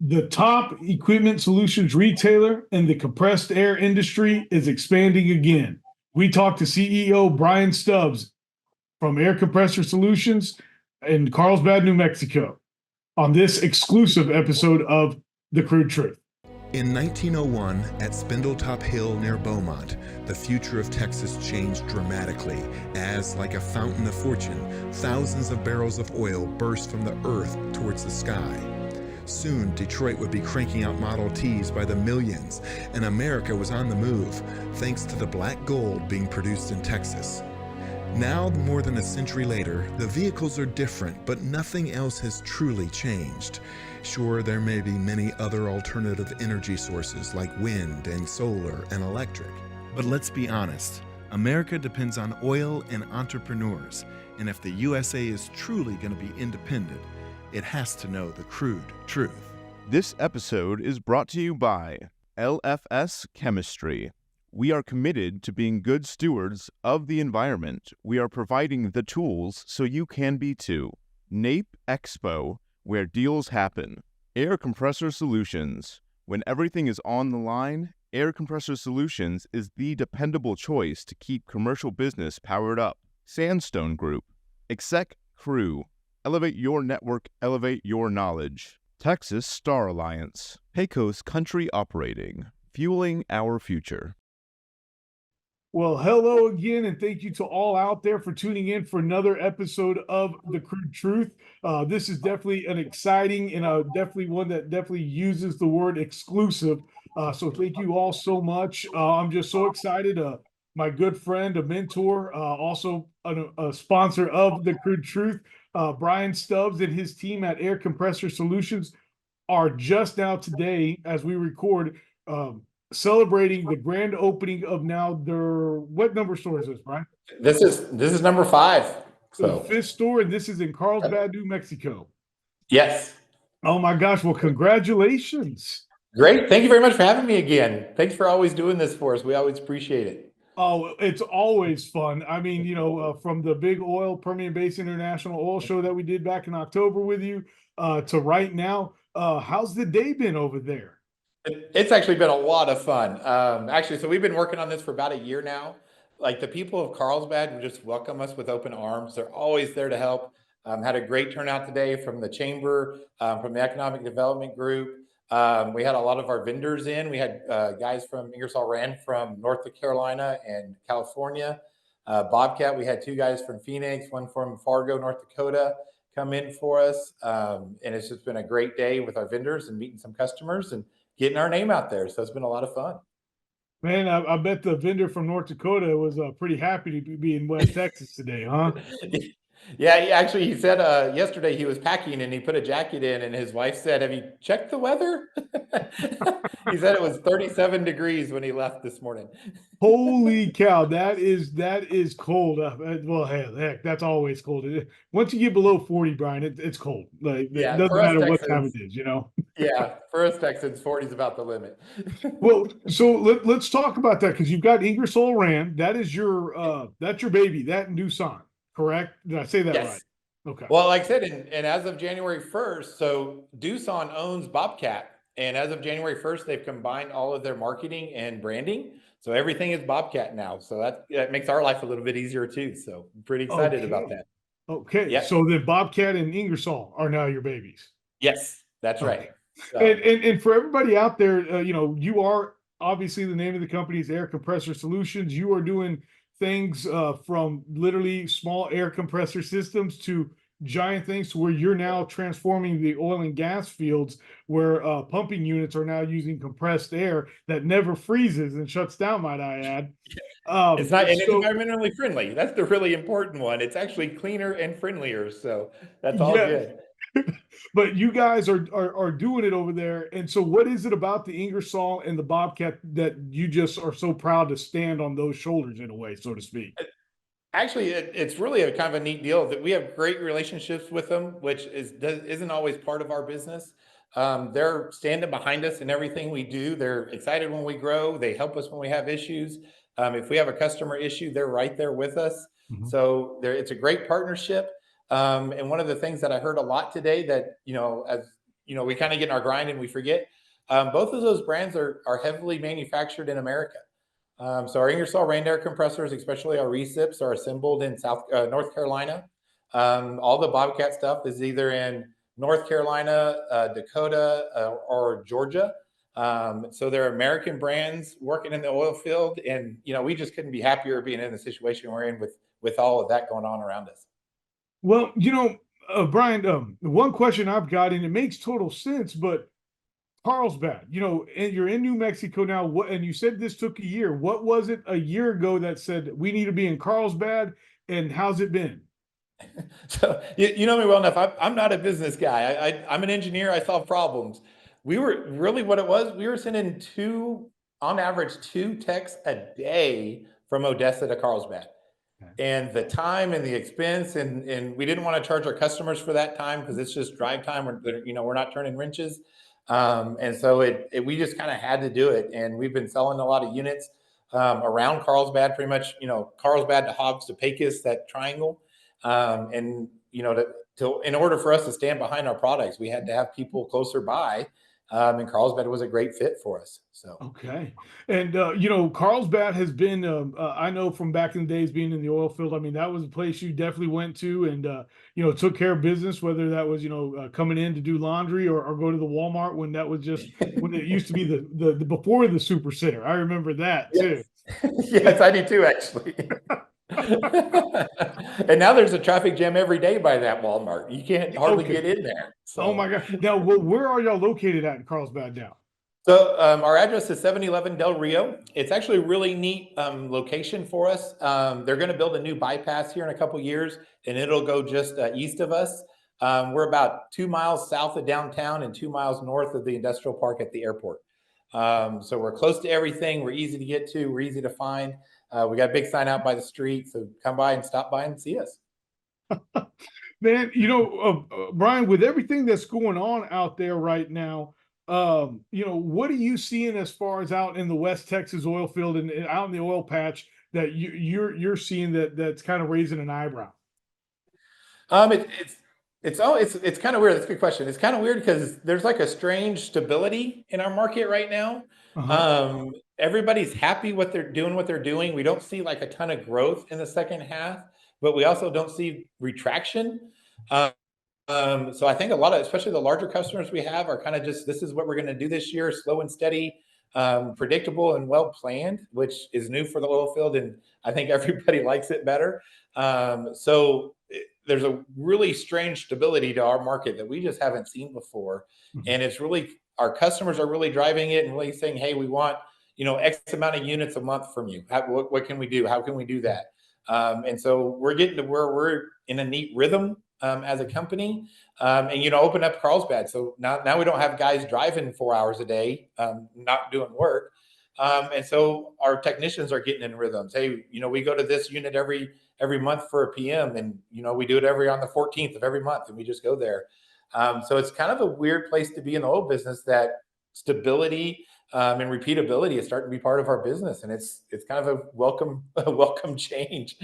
The top equipment solutions retailer in the compressed air industry is expanding again. We talked to CEO Brian Stubbs from Air Compressor Solutions in Carlsbad, New Mexico, on this exclusive episode of The Crude Truth. In 1901, at Spindletop Hill near Beaumont, the future of Texas changed dramatically as, like a fountain of fortune, thousands of barrels of oil burst from the earth towards the sky. Soon, Detroit would be cranking out Model Ts by the millions, and America was on the move, thanks to the black gold being produced in Texas. Now, more than a century later, the vehicles are different, but nothing else has truly changed. Sure, there may be many other alternative energy sources like wind and solar and electric. But let's be honest, America depends on oil and entrepreneurs, and if the USA is truly going to be independent, it has to know the crude truth. This episode is brought to you by LFS Chemistry. We are committed to being good stewards of the environment. We are providing the tools so you can be too. NAPE Expo, where deals happen. Air Compressor Solutions. When everything is on the line, Air Compressor Solutions is the dependable choice to keep commercial business powered up. Sandstone Group. Exec Crew. Elevate your network, elevate your knowledge. Texas Star Alliance. Pecos Country Operating. Fueling our future. Well, hello again, and thank you to all out there for tuning in for another episode of The Crude Truth. This is definitely an exciting and definitely one that definitely uses the word exclusive. So thank you all so much. I'm just so excited. My good friend, a mentor, also a sponsor of The Crude Truth, Brian Stubbs and his team at Air Compressor Solutions are just now today, as we record, celebrating the grand opening of now their, what number store is this, Brian? This is number 5. So the 5th store, and this is in Carlsbad, New Mexico. Yes. Oh my gosh! Well, congratulations. Great. Thank you very much for having me again. Thanks for always doing this for us. We always appreciate it. Oh, it's always fun. I mean, from the big oil Permian Basin International Oil Show that we did back in October with you to right now. How's the day been over there? It's actually been a lot of fun. So we've been working on this for about a year now. Like, the people of Carlsbad just welcome us with open arms. They're always there to help. Had a great turnout today from the chamber, from the economic development group. We had a lot of our vendors in. We had guys from Ingersoll ran from North Carolina and California. Bobcat, we had 2 guys from Phoenix, one from Fargo, North Dakota, come in for us. And it's just been a great day with our vendors and meeting some customers and getting our name out there. So it's been a lot of fun. Man, I bet the vendor from North Dakota was pretty happy to be in West Texas today, huh? Yeah, he said yesterday he was packing and he put a jacket in, and his wife said, "Have you checked the weather?" He said it was 37 degrees when he left this morning. Holy cow, that is cold. Well, heck, that's always cold. Once you get below 40, Brian, it's cold. Like, it doesn't matter what time it is, Yeah, for us Texans, 40 is about the limit. Well, so let's talk about that, because you've got Ingersoll Rand. That is that's your baby, that and Doosan, correct? Did I say that right? Okay. Well, like I said, and as of January 1st, so Doosan owns Bobcat. And as of January 1st, they've combined all of their marketing and branding. So everything is Bobcat now. So that makes our life a little bit easier too. So I'm pretty excited about that. Okay. Yep. So the Bobcat and Ingersoll are now your babies. Yes, that's right. So. And for everybody out there, you are obviously, the name of the company is Air Compressor Solutions. You are doing things from literally small air compressor systems to giant things, to where you're now transforming the oil and gas fields, where pumping units are now using compressed air that never freezes and shuts down, might I add. It's not, and it's environmentally friendly. That's the really important one. It's actually cleaner and friendlier. So that's all good. But you guys are doing it over there. And so what is it about the Ingersoll and the Bobcat that you just are so proud to stand on those shoulders, in a way, so to speak? Actually, it's really a kind of a neat deal that we have great relationships with them, which isn't always part of our business. They're standing behind us in everything we do. They're excited when we grow. They help us when we have issues. If we have a customer issue, they're right there with us. Mm-hmm. So it's a great partnership. And one of the things that I heard a lot today that, as we kind of get in our grind and we forget. Both of those brands are heavily manufactured in America. So our Ingersoll rain air compressors, especially our recips, are assembled in North Carolina. All the Bobcat stuff is either in North Carolina, Dakota, or Georgia. So they're American brands working in the oil field, and we just couldn't be happier being in the situation we're in with all of that going on around us. Well, Brian, one question I've got, and it makes total sense, but Carlsbad, and you're in New Mexico now. And you said this took a year. What was it a year ago that said we need to be in Carlsbad, and how's it been? So you know me well enough. I'm not a business guy. I'm an engineer. I solve problems. We were really what it was. We were sending on average, two texts a day from Odessa to Carlsbad. Okay. And the time and the expense, and we didn't want to charge our customers for that time because it's just drive time. We're not turning wrenches. And so we just kind of had to do it. And we've been selling a lot of units around Carlsbad, pretty much, Carlsbad to Hobbs to Pecos, that triangle. And in order for us to stand behind our products, we had to have people closer by. And Carlsbad was a great fit for us. So okay, and Carlsbad has been. I know from back in the days being in the oil field. I mean, that was a place you definitely went to, and took care of business. Whether that was coming in to do laundry or go to the Walmart when that was just when it used to be the before the super center. I remember that too. Yes, I do too, actually. And now there's a traffic jam every day by that Walmart. You can't hardly get in there. So. Oh my God. Now, where are y'all located at in Carlsbad now? So our address is 711 Del Rio. It's actually a really neat location for us. They're going to build a new bypass here in a couple years, and it'll go just east of us. We're about 2 miles south of downtown and 2 miles north of the industrial park at the airport. So we're close to everything. We're easy to get to. We're easy to find. We got a big sign out by the street, so come by and stop by and see us. Man, Brian, with everything that's going on out there right now, what are you seeing as far as out in the West Texas oil field and out in the oil patch that you're seeing that's kind of raising an eyebrow? It's kind of weird. That's a good question. It's kind of weird because there's like a strange stability in our market right now. Uh-huh. Everybody's happy what they're doing. We don't see like a ton of growth in the second half, but we also don't see retraction. So I think a lot of, especially the larger customers we have, are kind of just, this is what we're going to do this year, slow and steady, predictable and well planned, which is new for the oil field, and I think everybody likes it better. There's a really strange stability to our market that we just haven't seen before, and it's really, our customers are really driving it and really saying, hey, we want X amount of units a month from you. What can we do? How can we do that? And so we're getting to where we're in a neat rhythm as a company, and open up Carlsbad. So now we don't have guys driving 4 hours a day, not doing work. And so our technicians are getting in rhythms. Hey, we go to this unit every month for a PM, and we do it on the 14th of every month, and we just go there. So it's kind of a weird place to be in the oil business, that stability and repeatability is starting to be part of our business, and it's kind of a welcome change.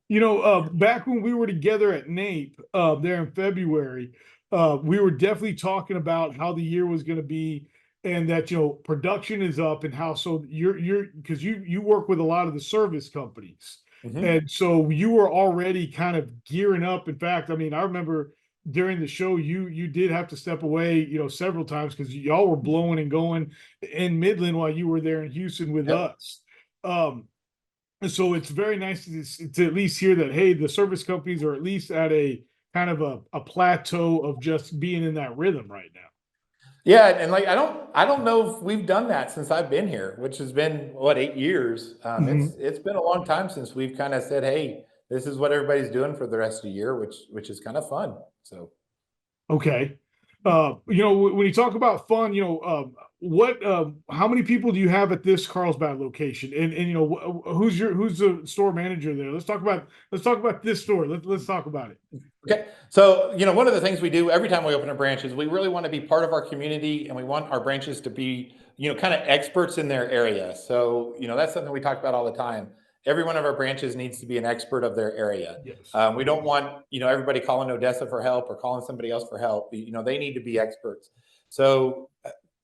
Back when we were together at NAPE there in February, we were definitely talking about how the year was going to be, and that production is up, and how so you're because you work with a lot of the service companies, and so you were already kind of gearing up. In fact, I mean, I remember during the show you did have to step away several times because y'all were blowing and going in Midland while you were there in Houston with us. And so it's very nice to at least hear that, hey, the service companies are at least at a kind of a plateau of just being in that rhythm right now. Yeah, and like I don't know if we've done that since I've been here, which has been 8 years. It's been a long time since we've kind of said, hey, this is what everybody's doing for the rest of the year, which is kind of fun. So okay. When you talk about fun, how many people do you have at this Carlsbad location? And who's the store manager there? Let's talk about this store. Let's talk about it. Okay. So, one of the things we do every time we open a branch is we really want to be part of our community, and we want our branches to be, kind of experts in their area. So, that's something we talk about all the time. every one of our branches needs to be an expert of their area. Yes. We don't want, everybody calling Odessa for help or calling somebody else for help. They need to be experts. So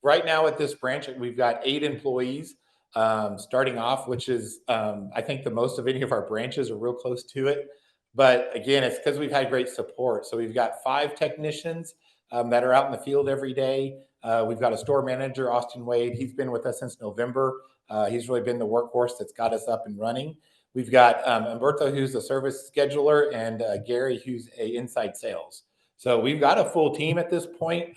right now at this branch, we've got 8 employees starting off, which is, I think, the most of any of our branches, are real close to it. But again, it's because we've had great support. So we've got 5 technicians that are out in the field every day. We've got a store manager, Austin Wade. He's been with us since November. He's really been the workhorse that's got us up and running. We've got Umberto, who's a service scheduler, and Gary, who's a inside sales. So we've got a full team at this point.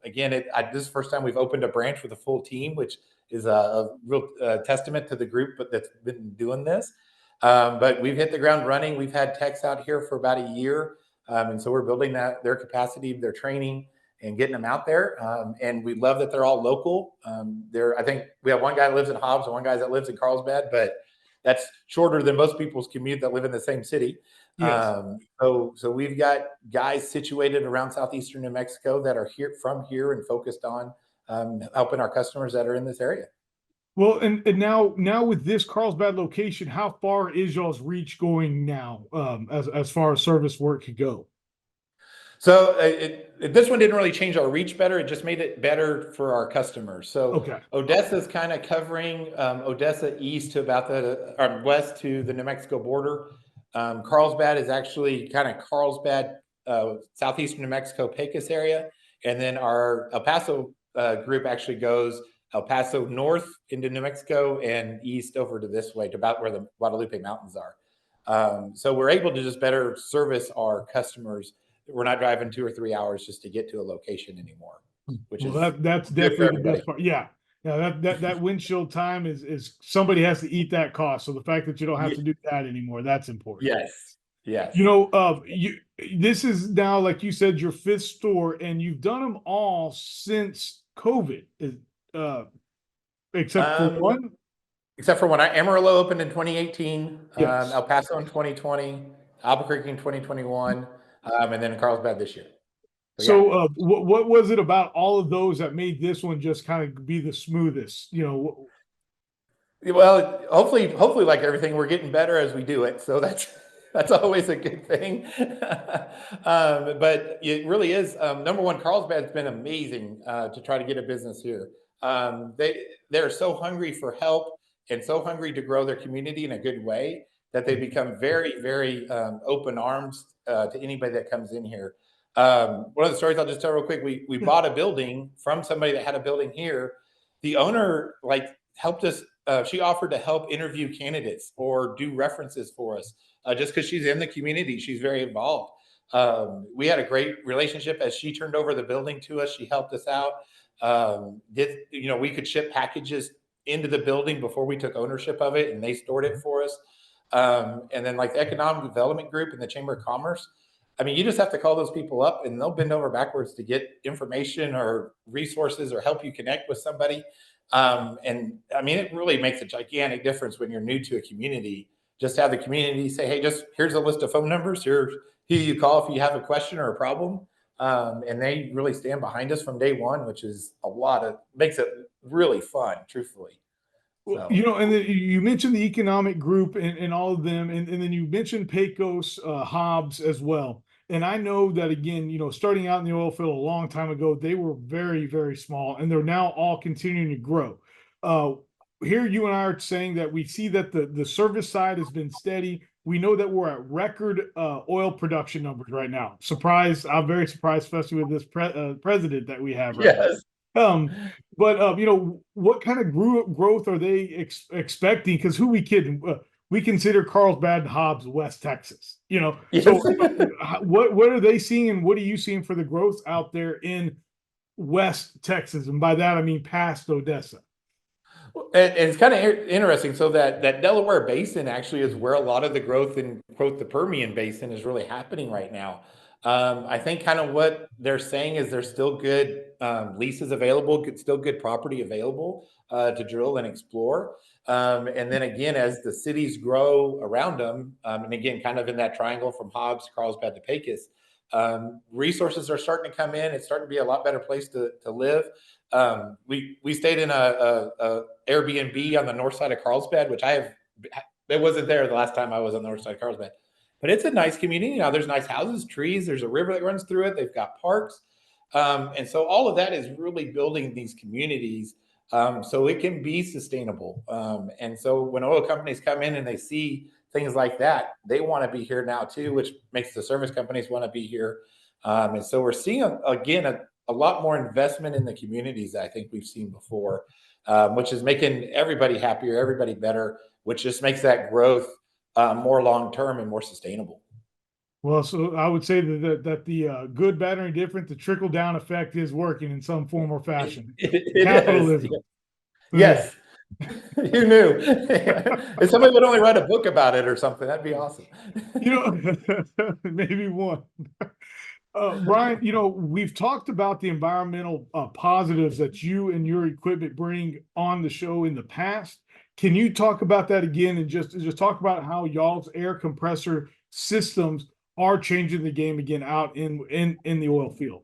Again, this is the first time we've opened a branch with a full team, which is a real testament to the group that's been doing this. But we've hit the ground running. We've had techs out here for about a year. And so we're building their capacity, their training, and getting them out there. And we love that they're all local. I think we have one guy that lives in Hobbs and one guy that lives in Carlsbad, but that's shorter than most people's commute that live in the same city. Yes. So we've got guys situated around southeastern New Mexico that are from here and focused on helping our customers that are in this area. Well, and now with this Carlsbad location, how far is y'all's reach going now, as far as service work could go? So this one didn't really change our reach better. It just made it better for our customers. So Okay. Odessa is kind of covering Odessa east to about west to the New Mexico border. Carlsbad is actually kind of Carlsbad, southeastern New Mexico, Pecos area. And then our El Paso group actually goes El Paso north into New Mexico and east over to this way to about where the Guadalupe Mountains are. So we're able to just better service our customers. We're not driving 2 or 3 hours just to get to a location anymore, which that's definitely the best part. Yeah. Yeah, that windshield time is somebody has to eat that cost. So the fact that you don't have to do that anymore, that's important. Yes. This is now, like you said, your 5th store, and you've done them all since COVID, except for one. Except for when Amarillo opened in 2018, Yes. El Paso in 2020, Albuquerque in 2021, and then Carlsbad this year. So what was it about all of those that made this one just kind of be the smoothest? Well, hopefully, like everything, we're getting better as we do it. So that's always a good thing. But it really is. Number one, Carlsbad's been amazing to try to get a business here. They're so hungry for help and so hungry to grow their community in a good way that they become very, very open arms to anybody that comes in here. One of the stories I'll just tell real quick, we bought a building from somebody that had a building here. The owner helped us. She offered to help interview candidates or do references for us just because she's in the community. She's very involved. We had a great relationship. As she turned over the building to us, she helped us out. We could ship packages into the building before we took ownership of it, and they stored it for us. And then the Economic Development Group and the Chamber of Commerce, you just have to call those people up and they'll bend over backwards to get information or resources or help you connect with somebody. It really makes a gigantic difference when you're new to a community. Just have the community say, hey, just here's a list of phone numbers. Here you call if you have a question or a problem. And they really stand behind us from day one, which is makes it really fun, truthfully. Well, and then you mentioned the economic group and all of them, and then you mentioned Pecos, Hobbs as well. And I know that, again, starting out in the oil field a long time ago, they were very, very small, and they're now all continuing to grow. Here, you and I are saying that we see that the service side has been steady. We know that we're at record oil production numbers right now. Surprised! I'm very surprised, especially with this president that we have right now. But what kind of growth are they expecting? Because who we kidding? We consider Carlsbad and Hobbs West Texas. So what are they seeing, and what are you seeing for the growth out there in West Texas? And by that I mean past Odessa. And it's kind of interesting. So that Delaware Basin actually is where a lot of the growth in, quote, the Permian Basin is really happening right now. I think kind of what they're saying is there's still good leases available, still good property available to drill and explore. And then again, as the cities grow around them, and again, kind of in that triangle from Hobbs, Carlsbad to Pecos, resources are starting to come in. It's starting to be a lot better place to live. We stayed in a Airbnb on the north side of Carlsbad, which I have It wasn't there the last time I was on the north side of Carlsbad. But it's a nice community. Now there's nice houses, trees, there's a river that runs through it, they've got parks. And so all of that is really building these communities so it can be sustainable. And so when oil companies come in and they see things like that, they want to be here now too, which makes the service companies want to be here. And so we're seeing, again, a lot more investment in the communities that I think we've seen before, which is making everybody happier, everybody better, which just makes that growth more long-term and more sustainable. Well, so I would say that the good, bad, or indifferent, the trickle down effect is working in some form or fashion. It Capitalism. is. Yes. You knew. If somebody would only write a book about it or something, that'd be awesome. Maybe one. Brian, we've talked about the environmental positives that you and your equipment bring on the show in the past. Can you talk about that again and just talk about how y'all's air compressor systems are changing the game again out in the oil field?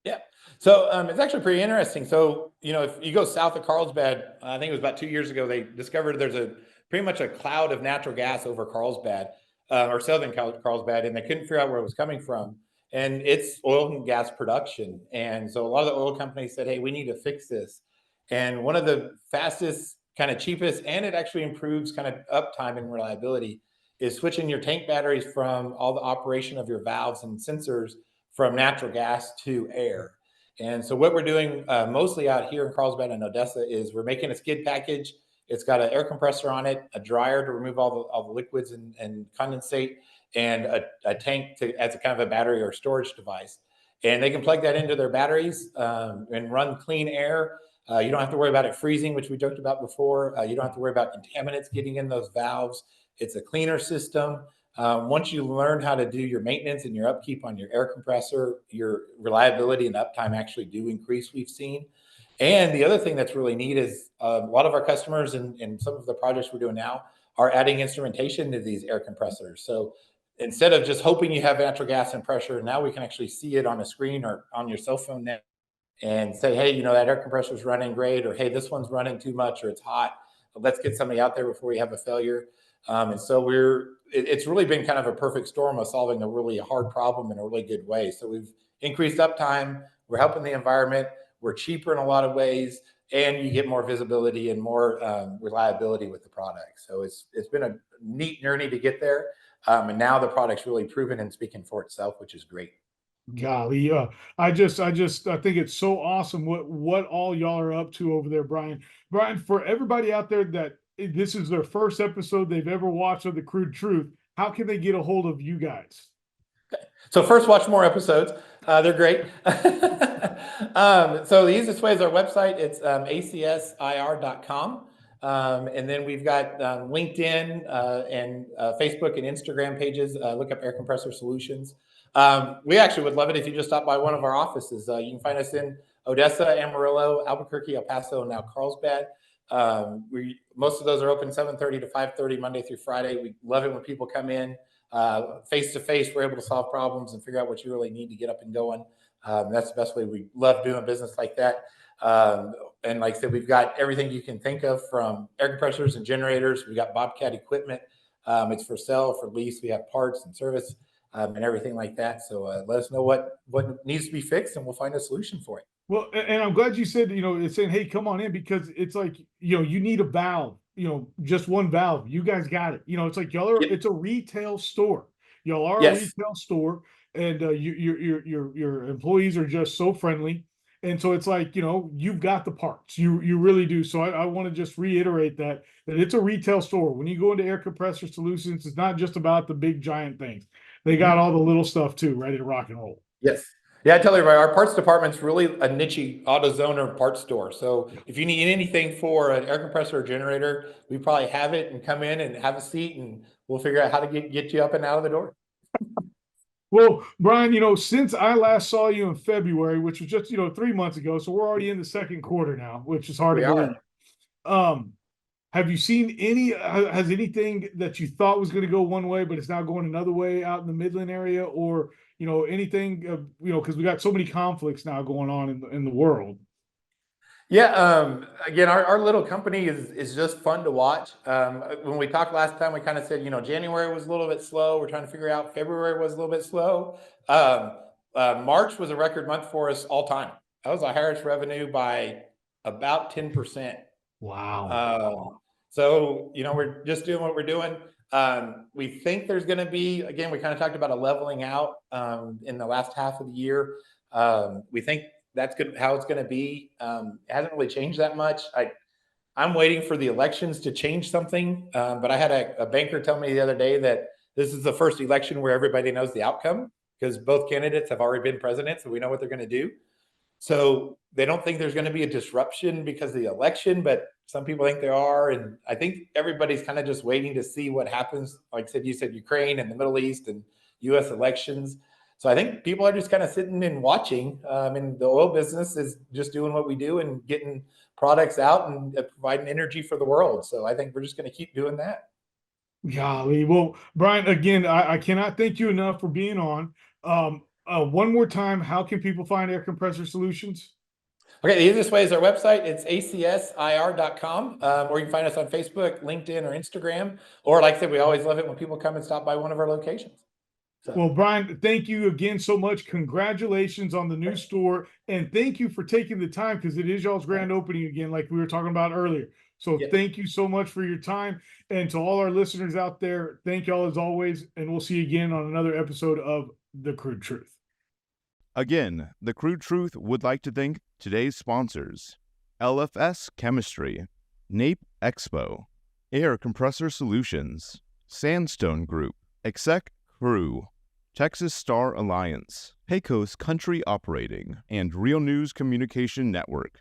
Yeah. So it's actually pretty interesting. So, if you go south of Carlsbad, I think it was about 2 years ago, they discovered there's pretty much a cloud of natural gas over Carlsbad or southern Carlsbad, and they couldn't figure out where it was coming from. And it's oil and gas production. And so a lot of the oil companies said, hey, we need to fix this. And one of the fastest, kind of cheapest, and it actually improves kind of uptime and reliability is switching your tank batteries from all the operation of your valves and sensors from natural gas to air. And so what we're doing mostly out here in Carlsbad and Odessa is we're making a skid package. It's got an air compressor on it, a dryer to remove all the liquids and condensate, and a tank as a kind of a battery or storage device. And they can plug that into their batteries and run clean air. You don't have to worry about it freezing, which we joked about before. You don't have to worry about contaminants getting in those valves. It's a cleaner system. Once you learn how to do your maintenance and your upkeep on your air compressor, your reliability and uptime actually do increase, we've seen. And the other thing that's really neat is a lot of our customers and some of the projects we're doing now are adding instrumentation to these air compressors. So instead of just hoping you have natural gas and pressure, now we can actually see it on a screen or on your cell phone net and say, hey, that air compressor is running great, or hey, this one's running too much, or it's hot. Let's get somebody out there before we have a failure. And so it's really been kind of a perfect storm of solving a really hard problem in a really good way. So we've increased uptime, we're helping the environment, we're cheaper in a lot of ways, and you get more visibility and more reliability with the product. So it's been a neat journey to get there. And now the product's really proven and speaking for itself, which is great. Golly, I think it's so awesome what all y'all are up to over there, Brian. Brian, for everybody out there that this is their first episode they've ever watched of the Crude Truth, how can they get a hold of you guys? So first, watch more episodes. They're great. So the easiest way is our website. It's acsir.com. And then we've got LinkedIn and Facebook and Instagram pages. Look up Air Compressor Solutions. We actually would love it if you just stop by one of our offices. You can find us in Odessa, Amarillo, Albuquerque, El Paso, and now Carlsbad. Most of those are open 7:30 to 5:30 Monday through Friday. We love it when people come in face to face. We're able to solve problems and figure out what you really need to get up and going. That's the best way. We love doing business like that. And like I said, we've got everything you can think of, from air compressors and generators. We got Bobcat equipment. It's for sale, for lease. We have parts and service and everything like that. So let us know what needs to be fixed, and we'll find a solution for it. Well, and I'm glad you said, it's saying, hey, come on in, because it's like, you need a valve, just one valve. You guys got it. It's like y'all are, it's a retail store. Y'all are a retail store, and your employees are just so friendly. And so it's like, you've got the parts. You really do. So I want to just reiterate that it's a retail store. When you go into Air Compressor Solutions, it's not just about the big giant things. They got all the little stuff too, ready to rock and roll. Yes. Yeah, I tell everybody, our parts department's really a niche AutoZone or parts store. So if you need anything for an air compressor or generator, we probably have it, and come in and have a seat, and we'll figure out how to get you up and out of the door. Well, Brian, since I last saw you in February, which was just, 3 months ago, so we're already in the second quarter now, which is hard to believe. Have you seen has anything that you thought was going to go one way, but it's now going another way out in the Midland area, or, anything, because we got so many conflicts now going on in the world? Yeah, again, our little company is just fun to watch. When we talked last time, we kind of said, January was a little bit slow. We're trying to figure out February was a little bit slow. March was a record month for us all time. That was our highest revenue by about 10%. Wow. So, we're just doing what we're doing. We think there's going to be, again, we kind of talked about a leveling out in the last half of the year. We think that's good, how it's going to be. It hasn't really changed that much. I'm waiting for the elections to change something. But I had a banker tell me the other day that this is the first election where everybody knows the outcome because both candidates have already been president. So we know what they're going to do. So they don't think there's going to be a disruption because of the election, but some people think there are. And I think everybody's kind of just waiting to see what happens. Like I said, you said Ukraine and the Middle East and US elections. So I think people are just kind of sitting and watching. And the oil business is just doing what we do and getting products out and providing energy for the world. So I think we're just going to keep doing that. Golly. Well, Brian, again, I cannot thank you enough for being on. One more time, how can people find Air Compressor Solutions? Okay, the easiest way is our website. It's acsir.com, or you can find us on Facebook, LinkedIn, or Instagram. Or like I said, we always love it when people come and stop by one of our locations. Well, Brian, thank you again so much. Congratulations on the new store. And thank you for taking the time because it is y'all's grand opening again, like we were talking about earlier. So Yeah. thank you so much for your time. And to all our listeners out there, thank y'all as always. And we'll see you again on another episode of The Crude Truth. Again, the Crude Truth would like to thank today's sponsors: LFS Chemistry, NAPE Expo, Air Compressor Solutions, Sandstone Group, Exec Crew, Texas Star Alliance, Pecos Country Operating, and Real News Communication Network.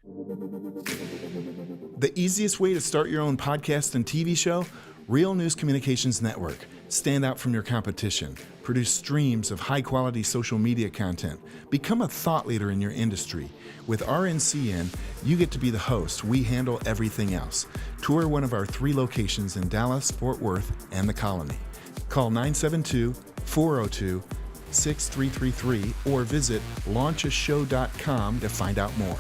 The easiest way to start your own podcast and TV show? Real News Communications Network. Stand out from your competition. Produce streams of high-quality social media content. Become a thought leader in your industry. With RNCN, you get to be the host. We handle everything else. Tour one of our 3 locations in Dallas, Fort Worth, and the Colony. Call 972-402-6333 or visit launchashow.com to find out more.